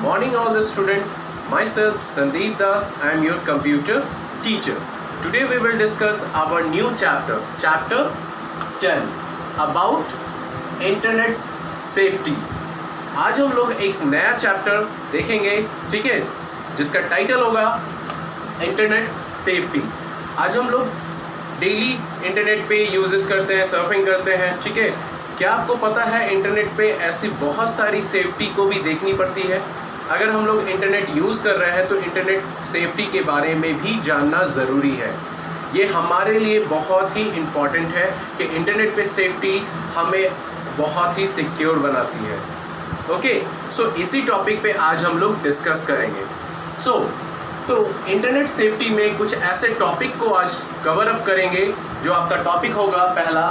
Morning all the student. Myself Sandeep Das. I am your computer teacher. Today we will discuss our new chapter, chapter 10 about internet safety. आज हम लोग एक नया chapter देखेंगे, ठीक है, जिसका टाइटल होगा इंटरनेट सेफ्टी. आज हम लोग डेली इंटरनेट पे यूजेस करते हैं, सर्फिंग करते हैं, ठीक है. क्या आपको पता है इंटरनेट पे ऐसी बहुत सारी सेफ्टी को भी देखनी पड़ती है. अगर हम लोग इंटरनेट यूज़ कर रहे हैं तो इंटरनेट सेफ्टी के बारे में भी जानना ज़रूरी है. ये हमारे लिए बहुत ही इम्पॉर्टेंट है कि इंटरनेट पे सेफ्टी हमें बहुत ही सिक्योर बनाती है. ओके, सो इसी टॉपिक पे आज हम लोग डिस्कस करेंगे. तो इंटरनेट सेफ्टी में कुछ ऐसे टॉपिक को आज कवर अप करेंगे. जो आपका टॉपिक होगा पहला,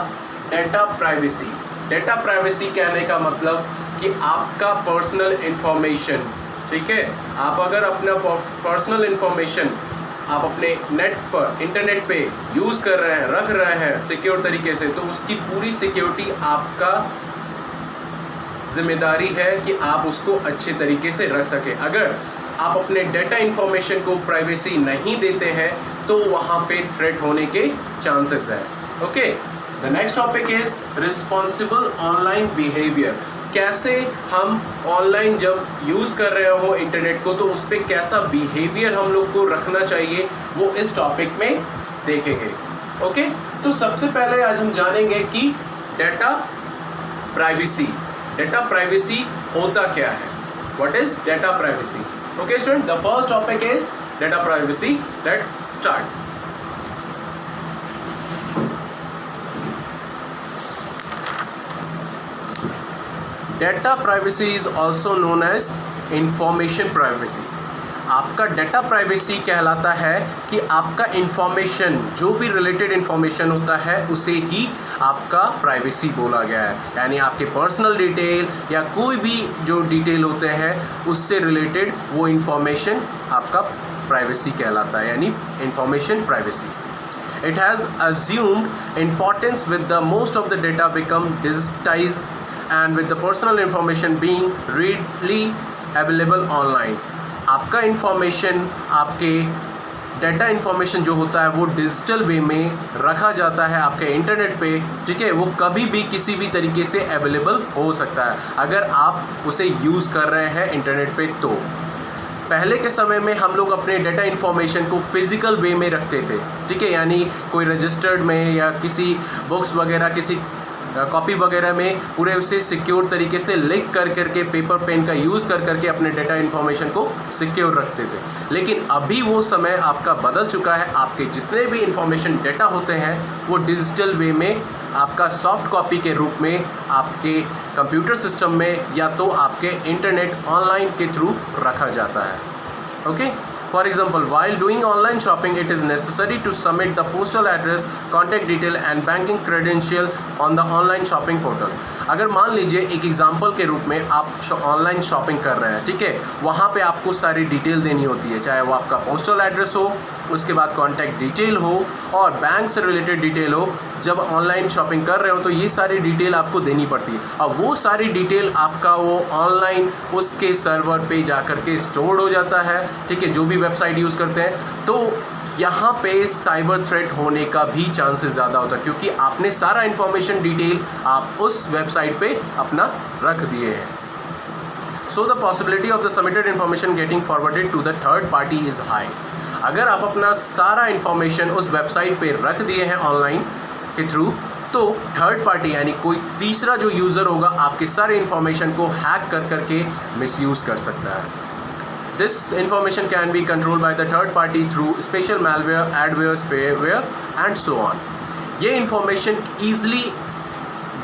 डेटा प्राइवेसी. डेटा प्राइवेसी कहने का मतलब कि आपका पर्सनल इंफॉर्मेशन, ठीक है, आप अगर अपना पर्सनल इंफॉर्मेशन आप अपने नेट पर, इंटरनेट पे यूज़ कर रहे हैं, रख रहे हैं सिक्योर तरीके से, तो उसकी पूरी सिक्योरिटी आपका जिम्मेदारी है कि आप उसको अच्छे तरीके से रख सकें. अगर आप अपने डेटा इंफॉर्मेशन को प्राइवेसी नहीं देते हैं तो वहाँ पे थ्रेट होने के चांसेस है. Okay, the next topic is responsible online behaviour. कैसे हम ऑनलाइन जब यूज़ कर रहे हो इंटरनेट को तो उस पर कैसा बिहेवियर हम लोग को रखना चाहिए, वो इस टॉपिक में देखेंगे. ओके, तो सबसे पहले आज हम जानेंगे कि डेटा प्राइवेसी. डेटा प्राइवेसी होता क्या है? What is data privacy? Okay student, the first topic is data privacy. Let's start. Data privacy is also known as information privacy. आपका डेटा प्राइवेसी कहलाता है कि आपका इंफॉर्मेशन, जो भी रिलेटेड इंफॉर्मेशन होता है उसे ही आपका प्राइवेसी बोला गया है. यानी आपके पर्सनल डिटेल या कोई भी जो डिटेल होते हैं उससे रिलेटेड वो इंफॉर्मेशन आपका प्राइवेसी कहलाता है, यानी information privacy. It has assumed importance with the most of the data become digitized and with the personal information being readily available online. आपका इंफॉर्मेशन, आपके डेटा इंफॉर्मेशन जो होता है वो डिजिटल वे में रखा जाता है आपके इंटरनेट पे, ठीक है. वो कभी भी किसी भी तरीके से अवेलेबल हो सकता है अगर आप उसे यूज़ कर रहे हैं इंटरनेट पे. तो पहले के समय में हम लोग अपने डेटा इन्फॉर्मेशन को फिज़िकल वे में रखते थे, ठीक है, यानी कोई रजिस्टर्ड में या किसी बुक्स वगैरह, किसी कॉपी वगैरह में पूरे उसे सिक्योर तरीके से लिख कर करके पेपर पेन का यूज़ कर करके अपने डेटा इन्फॉर्मेशन को सिक्योर रखते थे. लेकिन अभी वो समय आपका बदल चुका है. आपके जितने भी इन्फॉर्मेशन डेटा होते हैं वो डिजिटल वे में आपका सॉफ्ट कॉपी के रूप में आपके कंप्यूटर सिस्टम में या तो आपके इंटरनेट ऑनलाइन के थ्रू रखा जाता है. Okay, for example, while doing online shopping it is necessary to submit the postal address, contact detail and banking credential on the online shopping portal. अगर मान लीजिए एक एग्जांपल के रूप में आप ऑनलाइन शॉपिंग कर रहे हैं, ठीक है, वहाँ पे आपको सारी डिटेल देनी होती है, चाहे वो आपका पोस्टल एड्रेस हो, उसके बाद कॉन्टैक्ट डिटेल हो और बैंक से रिलेटेड डिटेल हो. जब ऑनलाइन शॉपिंग कर रहे हो तो ये सारी डिटेल आपको देनी पड़ती है. और वो सारी डिटेल आपका वो ऑनलाइन उसके सर्वर पे जा कर के स्टोर्ड हो जाता है, ठीक है, जो भी वेबसाइट यूज़ करते हैं. तो यहाँ पे साइबर थ्रेट होने का भी चांसेस ज़्यादा होता है क्योंकि आपने सारा इन्फॉर्मेशन डिटेल आप उस वेबसाइट पे अपना रख दिए हैं. So the possibility of the submitted information getting forwarded to the third party is high. अगर आप अपना सारा इन्फॉर्मेशन उस वेबसाइट पे रख दिए हैं ऑनलाइन के थ्रू, तो थर्ड पार्टी यानी कोई तीसरा जो यूज़र होगा आपके सारे इन्फॉर्मेशन को हैक कर करके मिसयूज़ कर सकता है. This information can be controlled by the third party through special malware, adware, spyware and so on. ये information easily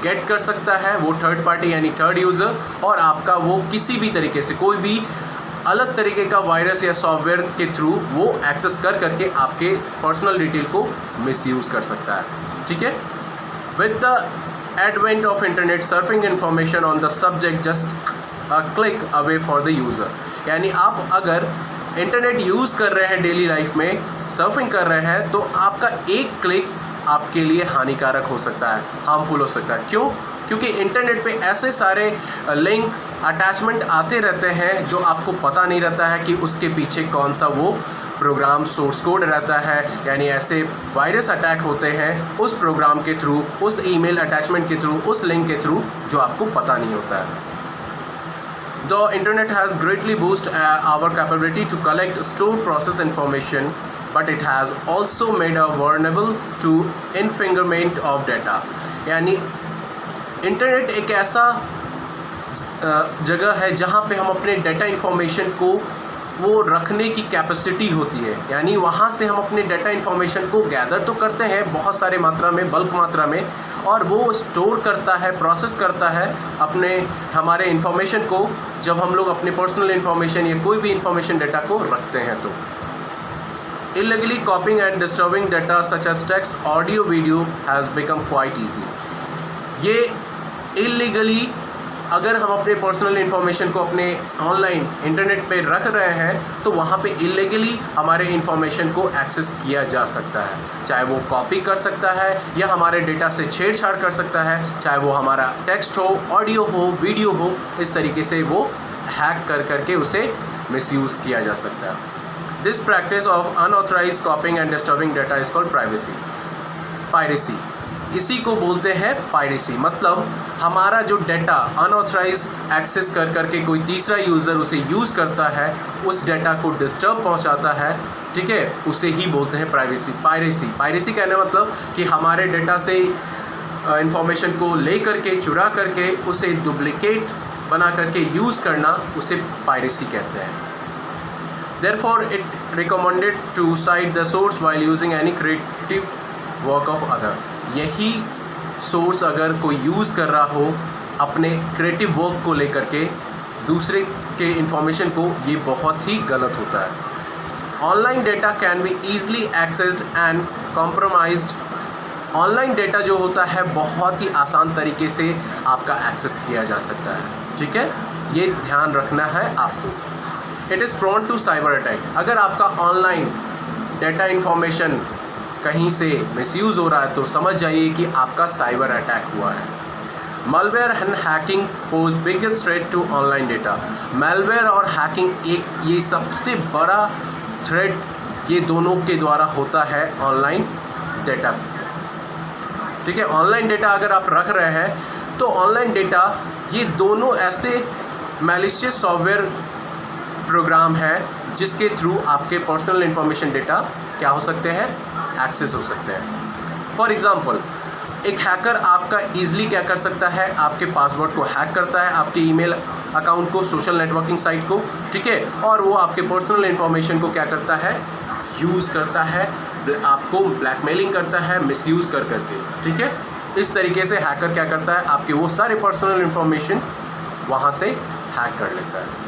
get कर सकता है वो थर्ड पार्टी यानी थर्ड यूज़र, और आपका वो किसी भी तरीके से कोई भी अलग तरीके का वायरस या सॉफ्टवेयर के थ्रू वो एक्सेस कर करके आपके पर्सनल डिटेल को मिसयूज़ कर सकता है, ठीक है. With the advent of internet, surfing information on the subject just a click away for the user. यानी आप अगर इंटरनेट यूज़ कर रहे हैं डेली लाइफ में, सर्फिंग कर रहे हैं, तो आपका एक क्लिक आपके लिए हानिकारक हो सकता है, हार्मफुल हो सकता है. क्यों? क्योंकि इंटरनेट पे ऐसे सारे लिंक अटैचमेंट आते रहते हैं जो आपको पता नहीं रहता है कि उसके पीछे कौन सा वो प्रोग्राम सोर्स कोड रहता है, यानी ऐसे वायरस अटैक होते हैं उस प्रोग्राम के थ्रू, उस ईमेल अटैचमेंट के थ्रू, उस लिंक के थ्रू जो आपको पता नहीं होता है। The internet has greatly boosted our capability to collect, store, process information, but it has also made us vulnerable to infringement of data। यानी इंटरनेट एक ऐसा जगह है जहाँ पे हम अपने डेटा इन्फॉर्मेशन को वो रखने की कैपेसिटी होती है, यानी वहाँ से हम अपने डेटा इन्फॉर्मेशन को गैदर तो करते हैं बहुत सारे मात्रा में, बल्क मात्रा में, और वो स्टोर करता है, प्रोसेस करता है अपने हमारे इन्फॉर्मेशन को, जब हम लोग अपने पर्सनल इन्फॉर्मेशन या कोई भी इन्फॉर्मेशन डेटा को रखते हैं। तो illegally copying and disturbing data such as text, audio, video has become quite easy। ये इलीगली अगर हम अपने पर्सनल इन्फॉर्मेशन को अपने ऑनलाइन इंटरनेट पे रख रहे हैं तो वहाँ पे इलीगली हमारे इन्फॉर्मेशन को एक्सेस किया जा सकता है, चाहे वो कॉपी कर सकता है या हमारे डेटा से छेड़छाड़ कर सकता है, चाहे वो हमारा टेक्स्ट हो, ऑडियो हो, वीडियो हो, इस तरीके से वो हैक कर करके उसे मिसयूज़ किया जा सकता है। This practice of unauthorised copying and disturbing data is called piracy. इसी को बोलते हैं पायरेसी, मतलब हमारा जो डाटा अनऑथराइज एक्सेस कर करके कोई तीसरा यूज़र उसे यूज़ करता है, उस डाटा को डिस्टर्ब पहुंचाता है, ठीक है, उसे ही बोलते हैं पायरेसी कहने मतलब कि हमारे डाटा से इंफॉर्मेशन को ले करके, चुरा करके, उसे डुप्लिकेट बना करके यूज़ करना, उसे पायरेसी कहते हैं। Therefore, it recommended to cite the source while using any creative work of other। यही सोर्स अगर कोई यूज़ कर रहा हो अपने क्रिएटिव वर्क को लेकर के दूसरे के इंफॉर्मेशन को, ये बहुत ही गलत होता है। Online data can B easily accessed and compromised. Online data जो होता है बहुत ही आसान तरीके से आपका एक्सेस किया जा सकता है, ठीक है, ये ध्यान रखना है आपको। It is prone to cyber attack. अगर आपका ऑनलाइन डेटा इन्फॉर्मेशन कहीं से मिसयूज़ हो रहा है तो समझ जाइए कि आपका साइबर अटैक हुआ है। Malware and hacking pose biggest threat to online data. Malware और हैकिंग एक ये सबसे बड़ा थ्रेट ये दोनों के द्वारा होता है ऑनलाइन डेटा, ठीक है। ऑनलाइन डेटा अगर आप रख रहे हैं तो ऑनलाइन डेटा ये दोनों ऐसे मैलिशियस सॉफ्टवेयर प्रोग्राम है जिसके थ्रू आपके पर्सनल इन्फॉर्मेशन डेटा क्या हो सकते हैं, एक्सेस हो सकते हैं। फॉर एग्ज़ाम्पल, एक हैकर आपका ईजिली क्या कर सकता है, आपके पासवर्ड को हैक करता है, आपके ईमेल अकाउंट को, सोशल नेटवर्किंग साइट को, ठीक है, और वो आपके पर्सनल इन्फॉर्मेशन को क्या करता है, यूज़ करता है, आपको ब्लैकमेलिंग करता है मिसयूज़ कर करके, ठीक है। इस तरीके से हैकर क्या करता है, आपके वो सारे पर्सनल इन्फॉर्मेशन वहाँ से हैक कर लेता है।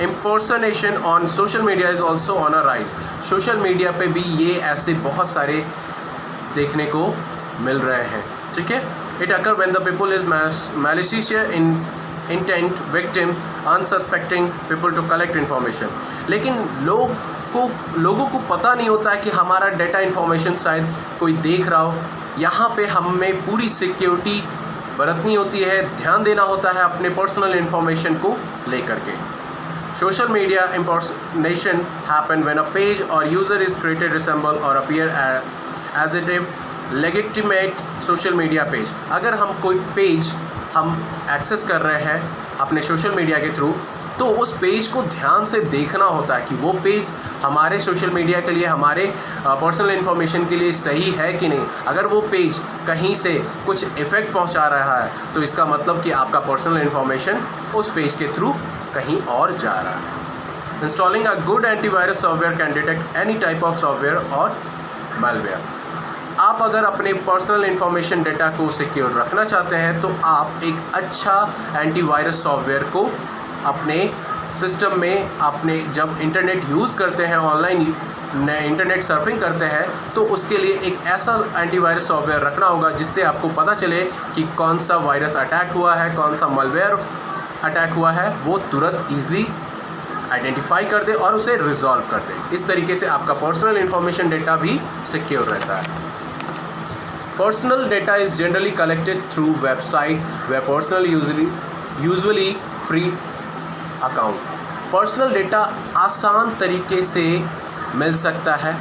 Impersonation on social media is also on a rise. Social media पे भी ये ऐसे बहुत सारे देखने को मिल रहे हैं, ठीक है। It occur when the people is malicious in intent victim unsuspecting people to collect information. लेकिन लोगों को पता नहीं होता है कि हमारा डेटा इन्फॉर्मेशन शायद कोई देख रहा हो। यहाँ पे हमें पूरी सिक्योरिटी बरतनी होती है, ध्यान देना होता है अपने पर्सनल इन्फॉर्मेशन को लेकर के। Social media impersonation happen when a page or user is created resemble or appear as a legitimate social media page। अगर हम कोई पेज हम एक्सेस कर रहे हैं अपने सोशल मीडिया के थ्रू तो उस पेज को ध्यान से देखना होता है कि वो पेज हमारे सोशल मीडिया के लिए, हमारे पर्सनल इन्फॉर्मेशन के लिए सही है कि नहीं। अगर वो पेज कहीं से कुछ इफ़ेक्ट पहुंचा रहा है तो इसका मतलब कि आपका पर्सनल इन्फॉर्मेशन उस पेज के थ्रू कहीं और जा रहा है। Installing a good antivirus software can detect any type of software और मालवेयर। आप अगर अपने पर्सनल इन्फॉर्मेशन डेटा को सिक्योर रखना चाहते हैं तो आप एक अच्छा एंटीवायरस सॉफ्टवेयर को अपने सिस्टम में, अपने जब इंटरनेट यूज़ करते हैं, ऑनलाइन इंटरनेट सर्फिंग करते हैं, तो उसके लिए एक ऐसा एंटीवायरस सॉफ्टवेयर रखना होगा जिससे आपको पता चले कि कौन सा वायरस अटैक हुआ है, कौन सा मालवेयर अटैक हुआ है, वो तुरंत ईजिली आइडेंटिफाई कर दे और उसे रिजॉल्व कर दे। इस तरीके से आपका पर्सनल इन्फॉर्मेशन डेटा भी सिक्योर रहता है। Personal data is generally collected through website way personal usually free account. Personal data आसान तरीके से मिल सकता है।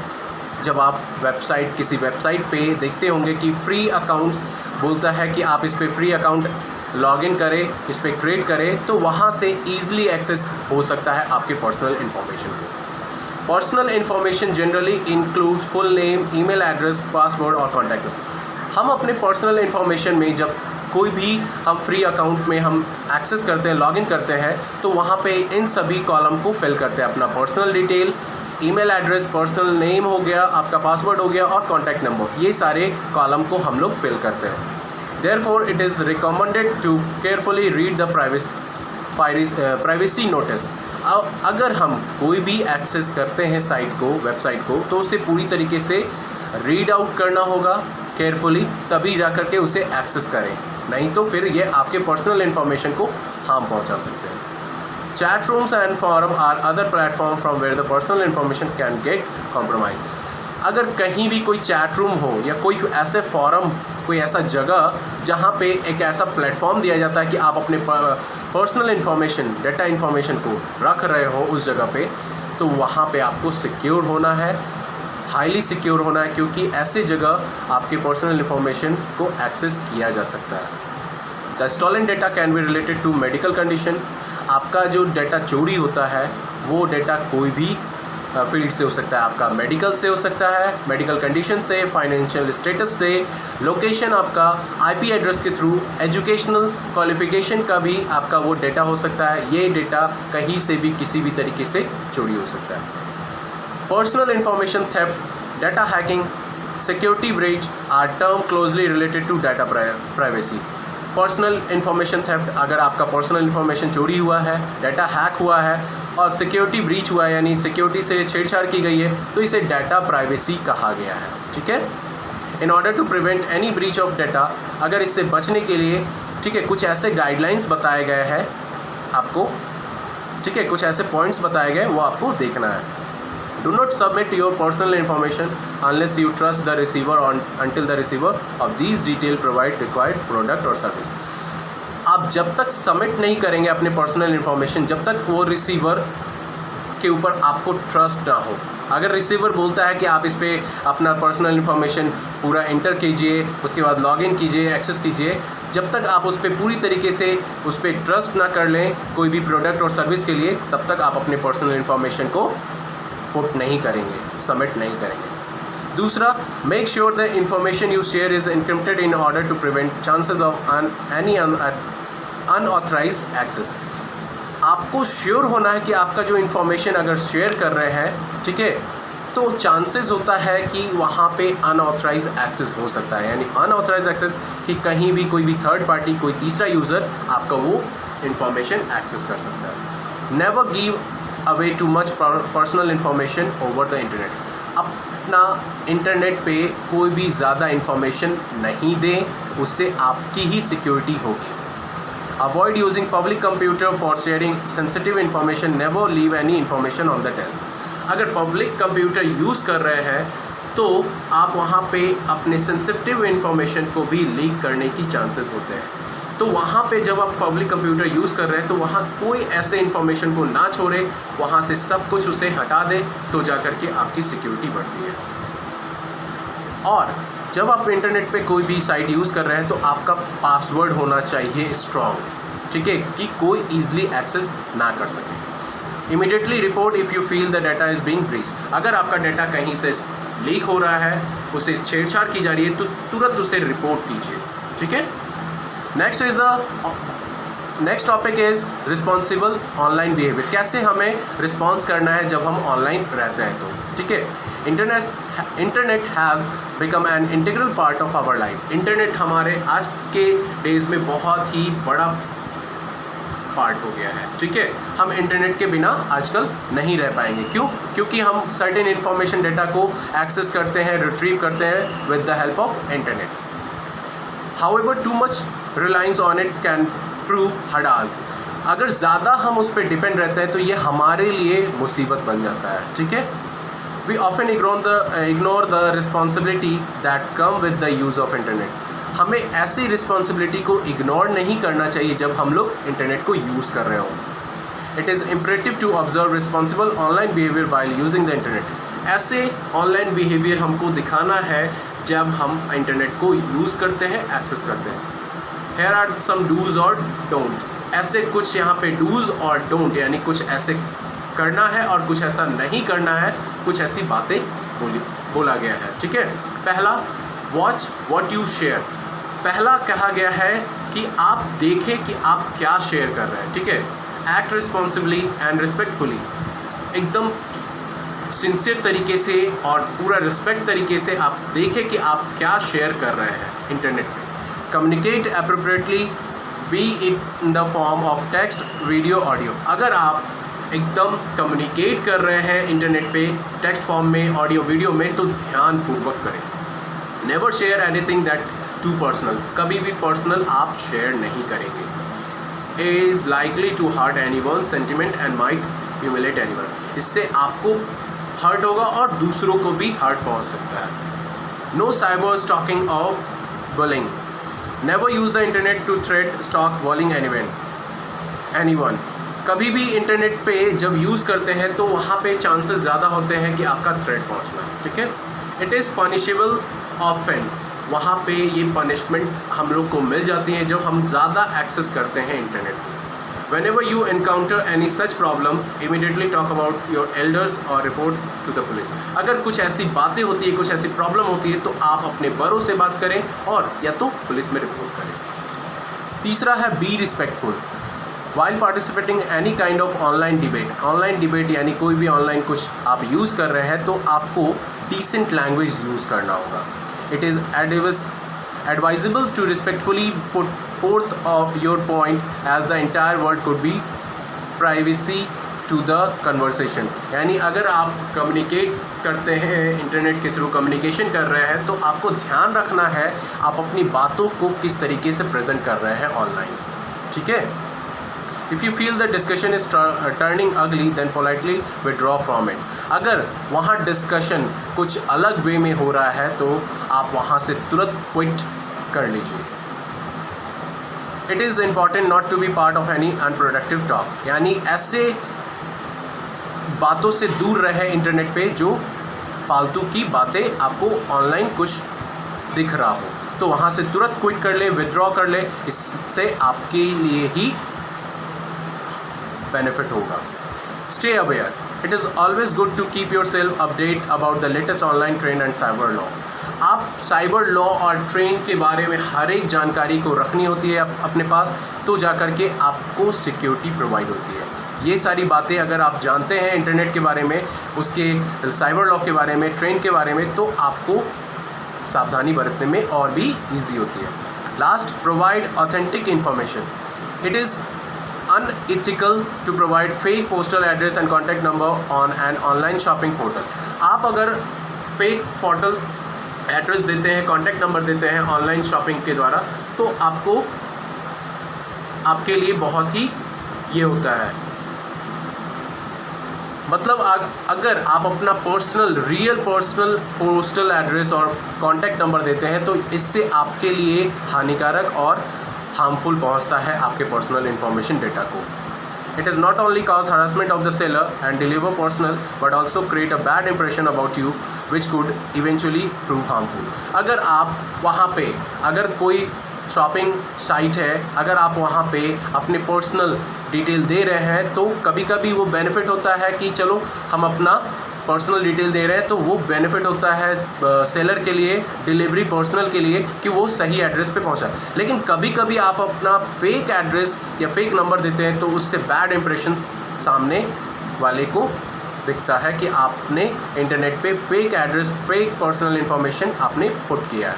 जब आप किसी वेबसाइट पे देखते होंगे कि फ्री अकाउंट्स बोलता है कि आप इस पे फ्री अकाउंट लॉगिन करें, इस पे क्रिएट करें, तो वहाँ से ईज़िली एक्सेस हो सकता है आपके पर्सनल इन्फॉर्मेशन को। Personal information generally include full name, email address, password और कॉन्टैक्ट नंबर। हम अपने पर्सनल इन्फॉर्मेशन में जब कोई भी हम फ्री अकाउंट में हम एक्सेस करते हैं, लॉगिन करते हैं, तो वहाँ पे इन सभी कॉलम को फिल करते हैं। अपना personal detail, email address, personal name हो गया, आपका पासवर्ड हो गया और कॉन्टैक्ट नंबर, ये सारे कॉलम को हम लोग फिल करते हैं। Therefore, it is recommended to carefully read the privacy notice. अगर हम कोई भी एक्सेस करते हैं साइट को, वेबसाइट को, तो उसे पूरी तरीके से रीड आउट करना होगा केयरफुली, तभी जा कर के उसे एक्सेस करें, नहीं तो फिर ये आपके पर्सनल इन्फॉर्मेशन को हार्म पहुंचा सकते हैं। Chat rooms and forum are other platform from where the personal information can get compromised. अगर कहीं भी कोई चैट रूम हो या कोई ऐसे फॉरम, कोई ऐसा जगह जहाँ पे एक ऐसा प्लेटफॉर्म दिया जाता है कि आप अपने पर्सनल इन्फॉर्मेशन, डेटा इन्फॉर्मेशन को रख रहे हो उस जगह पे, तो वहाँ पे आपको सिक्योर होना है, हाईली सिक्योर होना है, क्योंकि ऐसे जगह आपके पर्सनल इन्फॉर्मेशन को एक्सेस किया जा सकता है। The stolen data can be related to medical condition. आपका जो डेटा चोरी होता है वो डेटा कोई भी फील्ड से हो सकता है। आपका मेडिकल से हो सकता है, मेडिकल कंडीशन से, फाइनेंशियल स्टेटस से, लोकेशन आपका आईपी एड्रेस के थ्रू, एजुकेशनल क्वालिफिकेशन का भी आपका वो डेटा हो सकता है। ये डेटा कहीं से भी किसी भी तरीके से चोरी हो सकता है। Personal information theft, data hacking, security breach are term closely related to data privacy. Personal information theft, अगर आपका पर्सनल इन्फॉर्मेशन चोरी हुआ है, डेटा हैक हुआ है और सिक्योरिटी ब्रीच हुआ है, यानी सिक्योरिटी से छेड़छाड़ की गई है, तो इसे डेटा प्राइवेसी कहा गया है। ठीक है। In order to prevent any breach of data, अगर इससे बचने के लिए, ठीक है, कुछ ऐसे गाइडलाइंस बताए गए हैं आपको, ठीक है, कुछ ऐसे पॉइंट्स बताए गए, वो आपको देखना है। Do not submit your personal information unless you trust the receiver until the receiver of these details provide required product or service. आप जब तक सबमिट नहीं करेंगे अपने पर्सनल इन्फॉर्मेशन, जब तक वो रिसीवर के ऊपर आपको ट्रस्ट ना हो। अगर रिसीवर बोलता है कि आप इस पर अपना पर्सनल इन्फॉर्मेशन पूरा इंटर कीजिए, उसके बाद लॉगिन कीजिए, एक्सेस कीजिए, जब तक आप उस पर पूरी तरीके से उस पर ट्रस्ट ना कर लें कोई भी प्रोडक्ट और सर्विस के लिए, तब तक आप अपने पर्सनल इन्फॉर्मेशन को पुट नहीं करेंगे, सबमिट नहीं करेंगे। दूसरा, make sure the information you share is encrypted in order to prevent chances of any unauthorised access. आपको श्योर होना है कि आपका जो इन्फॉर्मेशन अगर शेयर कर रहे हैं, ठीक है, तो चांसेस होता है कि वहाँ पे अनऑथराइज एक्सेस हो सकता है, यानी अनऑथराइज एक्सेस कि कहीं भी कोई भी थर्ड पार्टी, कोई तीसरा यूज़र आपका वो इन्फॉर्मेशन एक्सेस कर सकता है। Never give away too much personal information over the internet. अपना इंटरनेट पे कोई भी ज़्यादा इन्फॉर्मेशन नहीं दें, उससे आपकी ही सिक्योरिटी होगी। Avoid using public computer for sharing sensitive information, never leave any information on the desk. अगर पब्लिक कंप्यूटर यूज़ कर रहे हैं तो आप वहाँ पे अपने सेंसिटिव इन्फॉर्मेशन को भी लीक करने की चांसेस होते हैं। तो वहाँ पे जब आप पब्लिक कंप्यूटर यूज़ कर रहे हैं तो वहाँ कोई ऐसे इन्फॉर्मेशन को ना छोड़े, वहाँ से सब कुछ उसे हटा दे, तो जा कर के आपकी सिक्योरिटी बढ़ती है। और जब आप इंटरनेट पे कोई भी साइट यूज़ कर रहे हैं तो आपका पासवर्ड होना चाहिए स्ट्रॉन्ग, ठीक है, कि कोई ईजिली एक्सेस ना कर सके। Immediately report if you feel the data is being breached. अगर आपका डाटा कहीं से लीक हो रहा है, उसे छेड़छाड़ की जा रही है, तो तुरंत उसे रिपोर्ट कीजिए। ठीक है। Next topic is responsible online behaviour. कैसे हमें रिस्पॉन्स करना है जब हम ऑनलाइन रहते हैं तो, ठीक है। Internet has become an integral part of our life. Internet हमारे आज के डेज़ में बहुत ही बड़ा पार्ट हो गया है, ठीक है। हम इंटरनेट के बिना आजकल नहीं रह पाएंगे। क्यों? क्योंकि हम सर्टेन इन्फॉर्मेशन डेटा को एक्सेस करते हैं, रिट्रीव करते हैं with the help of internet. However, too much reliance on it can prove harass. अगर ज़्यादा हम उस पर डिपेंड रहते हैं तो ये हमारे लिए मुसीबत बन जाता है, ठीक है। We often ignore the responsibility that come with the use of internet. हमें ऐसी रिस्पॉन्सिबिलिटी को इग्नोर नहीं करना चाहिए जब हम लोग इंटरनेट को यूज़ कर रहे हों। It is imperative to observe responsible online behaviour while using the internet. ऐसे ऑनलाइन बिहेवियर हमको दिखाना है जब हम इंटरनेट को यूज़ करते हैं, एक्सेस करते हैं। हेयर आर सम डूज और डोंट। ऐसे कुछ यहाँ पे डूज और डोंट यानी कुछ ऐसे करना है और कुछ ऐसा नहीं करना है, कुछ ऐसी बातें बोला गया है। ठीक है, पहला वॉच व्हाट यू शेयर। पहला कहा गया है कि आप देखें कि आप क्या शेयर कर रहे हैं। ठीक है, एक्ट रिस्पॉन्सिबली एंड रिस्पेक्टफुली, एकदम सिंसियर तरीके से और पूरा रिस्पेक्ट तरीके से आप देखें कि आप क्या शेयर कर रहे हैं इंटरनेट पे। Communicate appropriately, be it in the form of text, video, audio. अगर आप एकदम कम्युनिकेट कर रहे हैं इंटरनेट पे टेक्स्ट फॉर्म में, ऑडियो वीडियो में, तो ध्यानपूर्वक करें। Never share anything that too personal. कभी भी पर्सनल आप शेयर नहीं करेंगे। Is likely to hurt anyone sentiment and might humiliate anyone. इससे आपको हर्ट होगा और दूसरों को भी हर्ट पहुंच सकता है। नो साइबर स्टॉकिंग और bullying. Never use the internet to threat, stalk, bullying anyone. कभी भी इंटरनेट पे जब यूज़ करते हैं तो वहाँ पे चांसेस ज़्यादा होते हैं कि आपका थ्रेट पहुँचना। ठीक है, इट इज़ पनिशेबल ऑफेंस। वहाँ पे ये पनिशमेंट हम लोग को मिल जाती है जब हम ज़्यादा एक्सेस करते हैं इंटरनेट को। Whenever you encounter any such problem, immediately talk about your elders or report to the police. अगर कुछ ऐसी बातें होती है, कुछ ऐसी प्रॉब्लम होती है तो आप अपने बड़ों से बात करें और या तो पुलिस में रिपोर्ट करें। तीसरा है be respectful while participating any kind of online debate। Online debate यानी कोई भी ऑनलाइन कुछ आप यूज़ कर रहे हैं तो आपको डिसेंट लैंग्वेज यूज़ करना होगा। It is advisable to respectfully put forth of your point as the entire world could be privacy to the conversation। यानी अगर आप कम्युनिकेट करते हैं इंटरनेट के थ्रू, कम्युनिकेशन कर रहे हैं, तो आपको ध्यान रखना है आप अपनी बातों को किस तरीके से प्रेजेंट कर रहे हैं ऑनलाइन। ठीक है, if you feel the discussion is turning ugly then politely withdraw from it. अगर वहाँ डिस्कशन कुछ अलग वे में हो रहा है तो आप वहाँ से तुरंत क्विट कर लीजिए। It is important not to be part of any unproductive talk. यानी ऐसे बातों से दूर रहे इंटरनेट पे जो फालतू की बातें आपको ऑनलाइन कुछ दिख रहा हो, तो वहाँ से तुरंत क्विट कर ले, विड्रॉ कर ले। इससे आपके लिए ही बेनिफिट होगा। Stay aware. It is always good to keep yourself update about the latest online trend and cyber law. आप साइबर लॉ और ट्रेंड के बारे में हर एक जानकारी को रखनी होती है अपने पास, तो जा कर के आपको सिक्योरिटी प्रोवाइड होती है। ये सारी बातें अगर आप जानते हैं इंटरनेट के बारे में, उसके साइबर लॉ के बारे में, ट्रेंड के बारे में, तो आपको सावधानी बरतने में और भी ईजी होती है। Last, provide authentic information. It is unethical to provide fake postal address and contact number on an online shopping portal। आप अगर फेक पोर्टल एड्रेस देते हैं, कॉन्टैक्ट नंबर देते हैं ऑनलाइन शॉपिंग के द्वारा, तो आपको आपके लिए बहुत ही ये होता है, मतलब अगर आप अपना रियल पर्सनल पोस्टल एड्रेस और कॉन्टैक्ट नंबर देते हैं तो इससे आपके लिए हानिकारक और हार्मफुल पहुंचता है आपके पर्सनल इन्फॉर्मेशन डेटा को। It is not only cause harassment of the seller and deliver personal but also create a bad impression about you which could eventually prove harmful. अगर आप वहाँ पे, अगर कोई शॉपिंग साइट है, अगर आप वहाँ पे अपने पर्सनल डिटेल दे रहे हैं तो कभी कभी वो बेनिफिट होता है कि चलो हम अपना पर्सनल डिटेल दे रहे हैं, तो वो बेनिफिट होता है सेलर के लिए, डिलीवरी पर्सनल के लिए, कि वो सही एड्रेस पे पहुंचा। लेकिन कभी कभी आप अपना फेक एड्रेस या फेक नंबर देते हैं तो उससे बैड इंप्रेशन सामने वाले को दिखता है कि आपने इंटरनेट पे fake address, fake personal information आपने पुट किया है।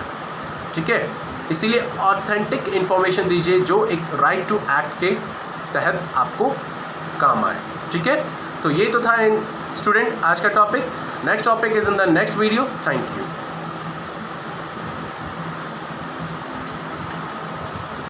ठीक है, इसीलिए ऑथेंटिक इन्फॉर्मेशन दीजिए जो एक राइट टू एक्ट के तहत आपको काम आए। ठीक है, तो ये तो था स्टूडेंट आज का topic. Next topic is in the next video. Thank you.